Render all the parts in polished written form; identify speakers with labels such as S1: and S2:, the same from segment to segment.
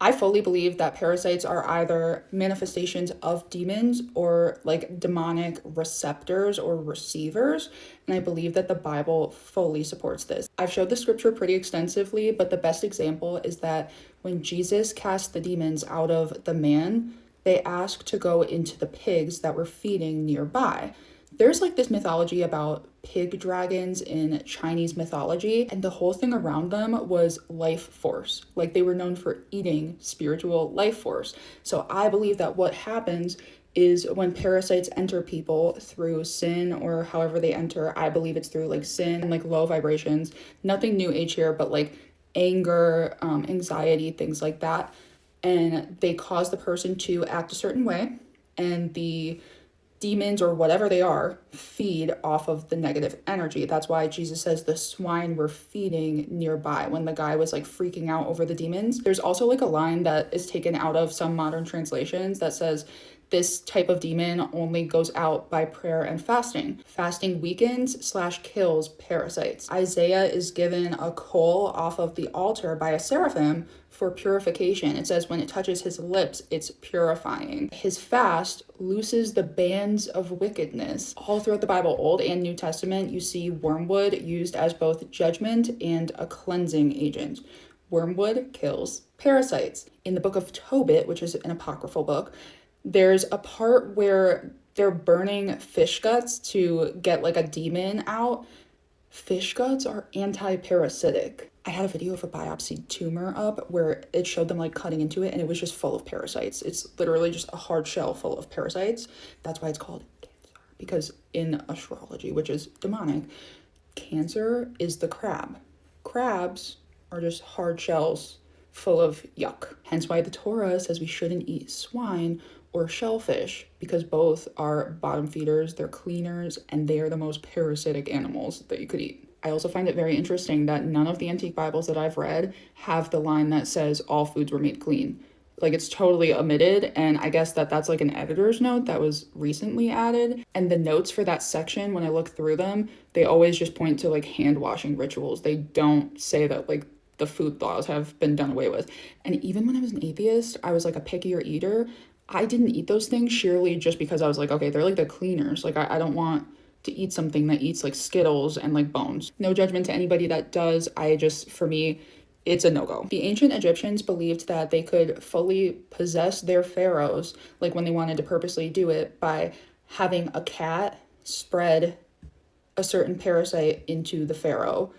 S1: I fully believe that parasites are either manifestations of demons or like demonic receptors or receivers. And I believe that the Bible fully supports this. I've showed the scripture pretty extensively, but the best example is that when Jesus cast the demons out of the man, they asked to go into the pigs that were feeding nearby. There's like this mythology about pig dragons in Chinese mythology, and the whole thing around them was life force. Like they were known for eating spiritual life force. So I believe that what happens is when parasites enter people through sin or however they enter, I believe it's through like sin and like low vibrations, nothing new age here, but like anger, anxiety, things like that. And they cause the person to act a certain way, and the demons or whatever they are feed off of the negative energy. That's why Jesus says the swine were feeding nearby when the guy was like freaking out over the demons. There's also like a line that is taken out of some modern translations that says this type of demon only goes out by prayer and fasting. Fasting weakens/kills parasites. Isaiah is given a coal off of the altar by a seraphim for purification. It says when it touches his lips, it's purifying. His fast looses the bands of wickedness. All throughout the Bible, Old and New Testament, you see wormwood used as both judgment and a cleansing agent. Wormwood kills parasites. In the book of Tobit, which is an apocryphal book, there's a part where they're burning fish guts to get like a demon out. Fish guts are anti-parasitic. I had a video of a biopsied tumor up where it showed them like cutting into it and it was just full of parasites. It's literally just a hard shell full of parasites. That's why it's called cancer. Because in astrology, which is demonic, cancer is the crab. Crabs are just hard shells full of yuck. Hence why the Torah says we shouldn't eat swine or shellfish, because both are bottom feeders, they're cleaners, and they are the most parasitic animals that you could eat. I also find it very interesting that none of the antique Bibles that I've read have the line that says all foods were made clean. Like it's totally omitted, and I guess that's like an editor's note that was recently added. And the notes for that section, when I look through them, they always just point to like hand washing rituals. They don't say that like the food laws have been done away with. And even when I was an atheist, I was like a pickier eater. I didn't eat those things sheerly just because I was like, okay, they're like the cleaners. Like I don't want to eat something that eats like Skittles and like bones. No judgment to anybody that does. For me, it's a no-go. The ancient Egyptians believed that they could fully possess their pharaohs, like when they wanted to purposely do it, by having a cat spread a certain parasite into the pharaoh.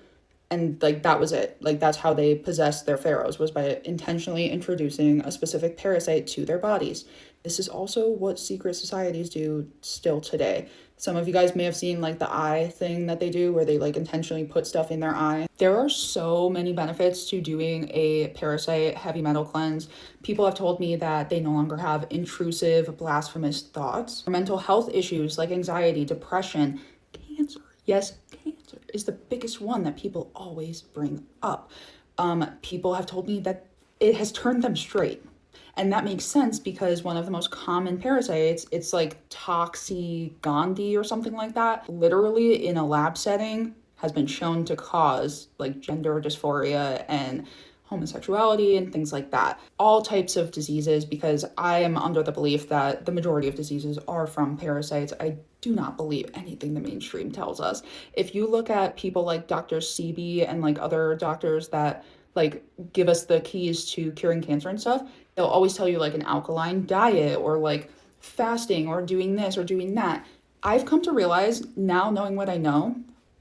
S1: And like that was it. Like that's how they possessed their pharaohs, was by intentionally introducing a specific parasite to their bodies. This is also what secret societies do still today. Some of you guys may have seen like the eye thing that they do where they like intentionally put stuff in their eye. There are so many benefits to doing a parasite heavy metal cleanse. People have told me that they no longer have intrusive, blasphemous thoughts. For mental health issues like anxiety, depression, cancer. Yes, cancer is the biggest one that people always bring up. People have told me that it has turned them straight. And that makes sense because one of the most common parasites, it's like toxicity or something like that, literally in a lab setting has been shown to cause like gender dysphoria and homosexuality and things like that. All types of diseases, because I am under the belief that the majority of diseases are from parasites. I do not believe anything the mainstream tells us. If you look at people like Dr. Sebi and like other doctors that like give us the keys to curing cancer and stuff, they'll always tell you like an alkaline diet or like fasting or doing this or doing that. I've come to realize now, knowing what I know,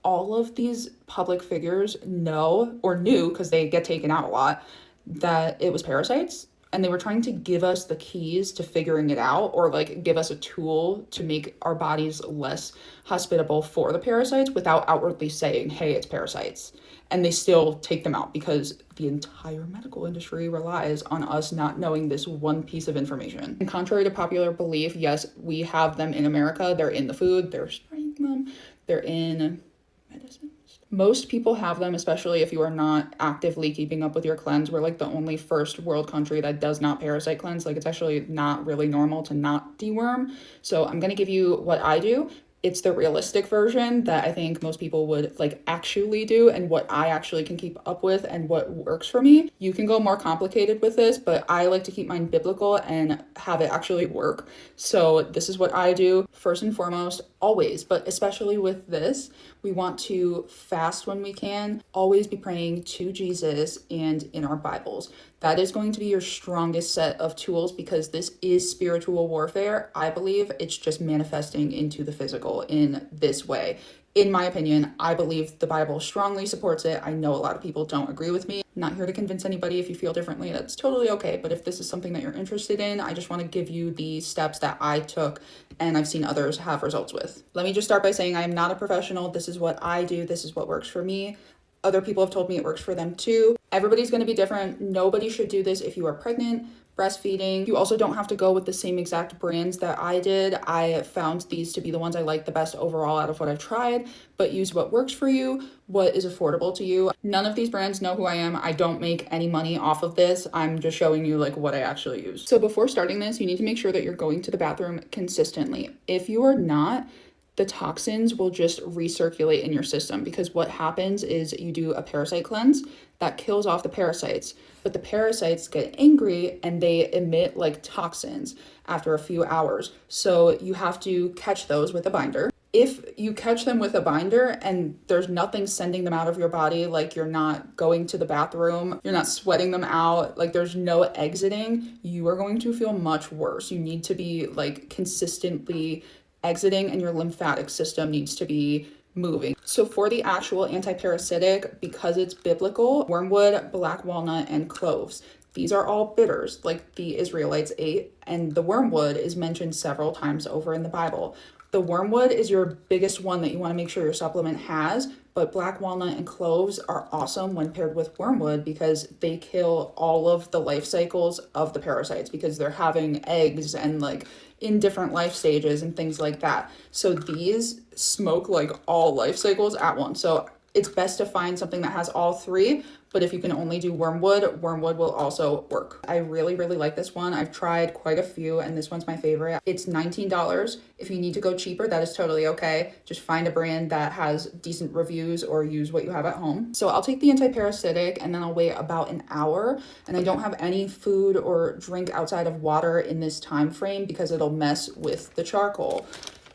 S1: all of these public figures know or knew, because they get taken out a lot, that it was parasites. And they were trying to give us the keys to figuring it out, or like give us a tool to make our bodies less hospitable for the parasites without outwardly saying, hey, it's parasites. And they still take them out because the entire medical industry relies on us not knowing this one piece of information. And contrary to popular belief, yes, we have them in America. They're in the food, they're spraying them, they're in medicines. Most people have them, especially if you are not actively keeping up with your cleanse. We're like the only first world country that does not parasite cleanse. Like it's actually not really normal to not deworm. So I'm going to give you what I do. It's the realistic version that I think most people would like actually do and what I actually can keep up with and what works for me. You can go more complicated with this, but I like to keep mine biblical and have it actually work. So this is what I do first and foremost, always, but especially with this, we want to fast when we can, always be praying to Jesus and in our Bibles. That is going to be your strongest set of tools because this is spiritual warfare. I believe it's just manifesting into the physical in this way. In my opinion, I believe the Bible strongly supports it. I know a lot of people don't agree with me. I'm not here to convince anybody. If you feel differently, that's totally okay. But if this is something that you're interested in, I just want to give you the steps that I took and I've seen others have results with. Let me just start by saying I am not a professional. This is what I do. This is what works for me. Other people have told me it works for them too. Everybody's going to be different. Nobody should do this if you are pregnant, breastfeeding. You also don't have to go with the same exact brands that I did. I found these to be the ones I like the best overall out of what I've tried, but use what works for you, what is affordable to you. None of these brands know who I am. I don't make any money off of this. I'm just showing you like what I actually use. So before starting this, you need to make sure that you're going to the bathroom consistently. If you are not, the toxins will just recirculate in your system because what happens is you do a parasite cleanse that kills off the parasites, but the parasites get angry and they emit like toxins after a few hours. So you have to catch those with a binder. If you catch them with a binder and there's nothing sending them out of your body, like you're not going to the bathroom, you're not sweating them out, like there's no exiting, you are going to feel much worse. You need to be like consistently exiting and your lymphatic system needs to be moving. So for the actual anti-parasitic, because it's biblical, wormwood, black walnut, and cloves. These are all bitters like the Israelites ate, and the wormwood is mentioned several times over in the Bible. The wormwood is your biggest one that you want to make sure your supplement has, but black walnut and cloves are awesome when paired with wormwood because they kill all of the life cycles of the parasites because they're having eggs and like in different life stages and things like that. So these smoke like all life cycles at once. So it's best to find something that has all three, but if you can only do wormwood, wormwood will also work. I really, really like this one. I've tried quite a few and this one's my favorite. It's $19. If you need to go cheaper, that is totally okay. Just find a brand that has decent reviews or use what you have at home. So I'll take the anti-parasitic and then I'll wait about an hour, and I don't have any food or drink outside of water in this time frame because it'll mess with the charcoal.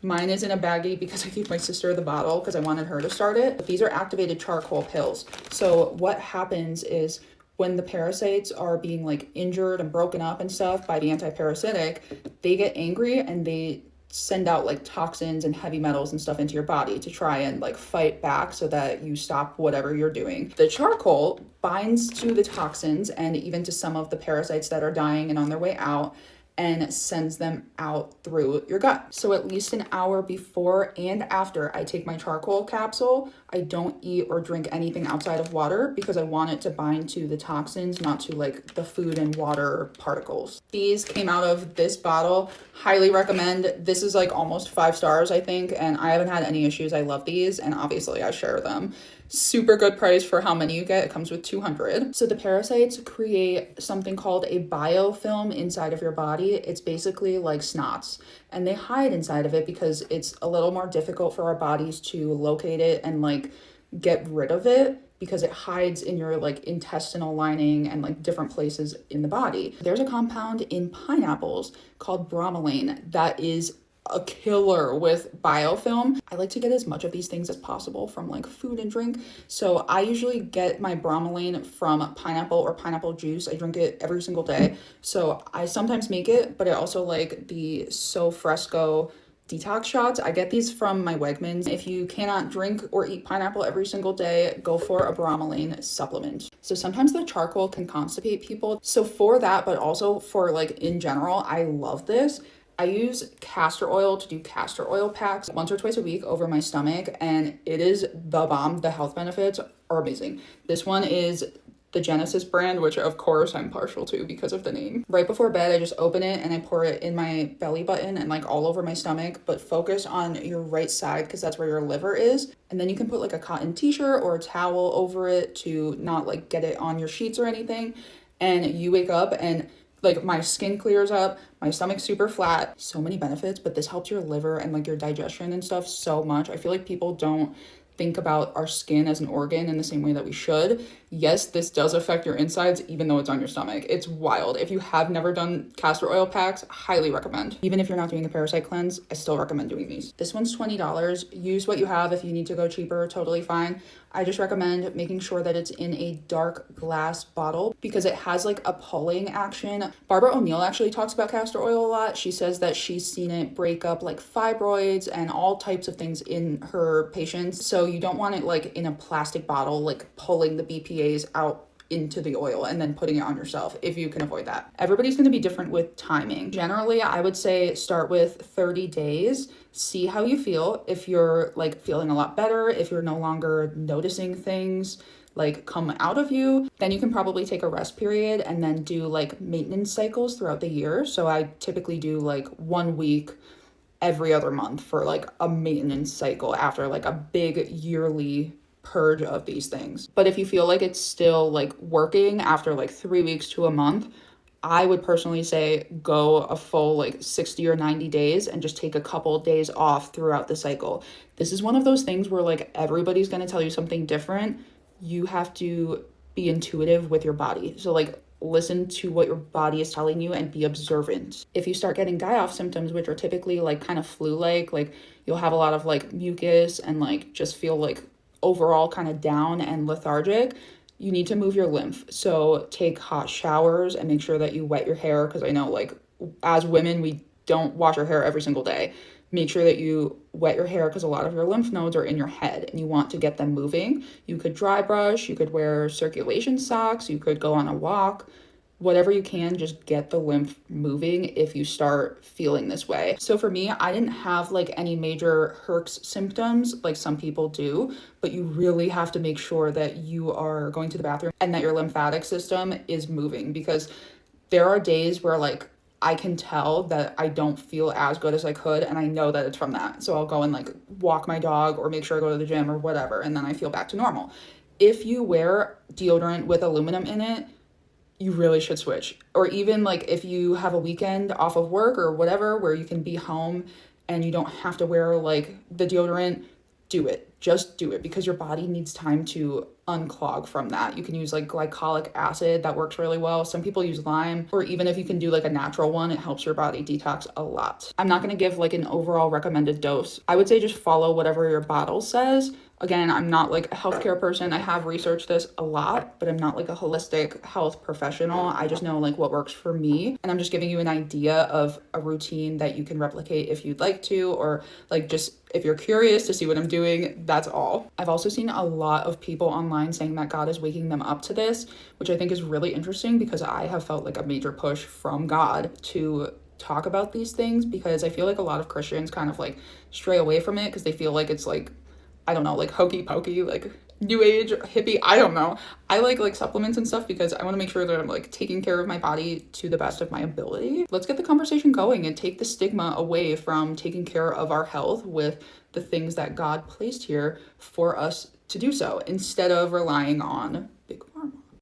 S1: Mine is in a baggie because I gave my sister the bottle because I wanted her to start it. But these are activated charcoal pills. So what happens is when the parasites are being like injured and broken up and stuff by the anti-parasitic, they get angry and they send out like toxins and heavy metals and stuff into your body to try and like fight back so that you stop whatever you're doing. The charcoal binds to the toxins and even to some of the parasites that are dying and on their way out, and sends them out through your gut. So at least an hour before and after I take my charcoal capsule, I don't eat or drink anything outside of water because I want it to bind to the toxins, not to like the food and water particles. These came out of this bottle. Highly recommend. This is like almost 5 stars, I think, and I haven't had any issues. I love these, and obviously I share them. Super good price for how many you get. It comes with 200. So the parasites create something called a biofilm inside of your body. It's basically like snots, and they hide inside of it because it's a little more difficult for our bodies to locate it and like get rid of it because it hides in your like intestinal lining and like different places in the body. There's a compound in pineapples called bromelain that is a killer with biofilm. I like to get as much of these things as possible from like food and drink. So I usually get my bromelain from pineapple or pineapple juice. I drink it every single day. So I sometimes make it, but I also like the So Fresco detox shots. I get these from my Wegmans. If you cannot drink or eat pineapple every single day, go for a bromelain supplement. So sometimes the charcoal can constipate people. So for that, but also for like in general, I love this. I use castor oil to do castor oil packs once or twice a week over my stomach, and it is the bomb. The health benefits are amazing. This one is the Genesis brand, which of course I'm partial to because of the name. Right before bed, I just open it and I pour it in my belly button and like all over my stomach, but focus on your right side because that's where your liver is. And then you can put like a cotton t-shirt or a towel over it to not like get it on your sheets or anything. And you wake up and Like my skin clears up, my stomach's super flat. So many benefits, but this helps your liver and like your digestion and stuff so much. I feel like people don't think about our skin as an organ in the same way that we should. Yes, this does affect your insides, even though it's on your stomach. It's wild. If you have never done castor oil packs, highly recommend. Even if you're not doing a parasite cleanse, I still recommend doing these. This one's $20. Use what you have. If you need to go cheaper, totally fine. I just recommend making sure that it's in a dark glass bottle because it has like a pulling action. Barbara O'Neill actually talks about castor oil a lot. She says that she's seen it break up like fibroids and all types of things in her patients. So you don't want it like in a plastic bottle, like pulling the BPAs out into the oil and then putting it on yourself if you can avoid that. Everybody's going to be different with timing. Generally, I would say start with 30 days, see how you feel. If you're like feeling a lot better, if you're no longer noticing things like come out of you, then you can probably take a rest period and then do like maintenance cycles throughout the year. So I typically do like 1 week every other month for like a maintenance cycle after like a big yearly purge of these things. But if you feel like it's still like working after like 3 weeks to a month, I would personally say go a full like 60 or 90 days and just take a couple days off throughout the cycle. This is one of those things where like everybody's going to tell you something different. You have to be intuitive with your body. So like listen to what your body is telling you and be observant. If you start getting die-off symptoms, which are typically like kind of flu-like you'll have a lot of like mucus and like just feel like overall kind of down and lethargic, you need to move your lymph. So take hot showers and make sure that you wet your hair, because I know like as women, we don't wash our hair every single day. Make sure that you wet your hair because a lot of your lymph nodes are in your head and you want to get them moving. You could dry brush, you could wear circulation socks, you could go on a walk, whatever you can, just get the lymph moving if you start feeling this way. So for me, I didn't have like any major Herx symptoms like some people do, but you really have to make sure that you are going to the bathroom and that your lymphatic system is moving, because there are days where like I can tell that I don't feel as good as I could, and I know that it's from that. So I'll go and like walk my dog or make sure I go to the gym or whatever, and then I feel back to normal. If you wear deodorant with aluminum in it, you really should switch. Or even like if you have a weekend off of work or whatever where you can be home and you don't have to wear like the deodorant, do it. Just do it, because your body needs time to unclog from that. You can use like glycolic acid, that works really well. Some people use lime, or even if you can do like a natural one, it helps your body detox a lot. I'm not going to give like an overall recommended dose. I would say just follow whatever your bottle says. Again, I'm not like a healthcare person. I have researched this a lot, but I'm not like a holistic health professional. I just know like what works for me. And I'm just giving you an idea of a routine that you can replicate if you'd like to, or like just if you're curious to see what I'm doing, that's all. I've also seen a lot of people online saying that God is waking them up to this, which I think is really interesting, because I have felt like a major push from God to talk about these things, because I feel like a lot of Christians kind of like stray away from it because they feel like it's like, I don't know, like hokey pokey, like new age hippie. I don't know. I like supplements and stuff because I want to make sure that I'm like taking care of my body to the best of my ability. Let's get the conversation going and take the stigma away from taking care of our health with the things that God placed here for us to do so, instead of relying on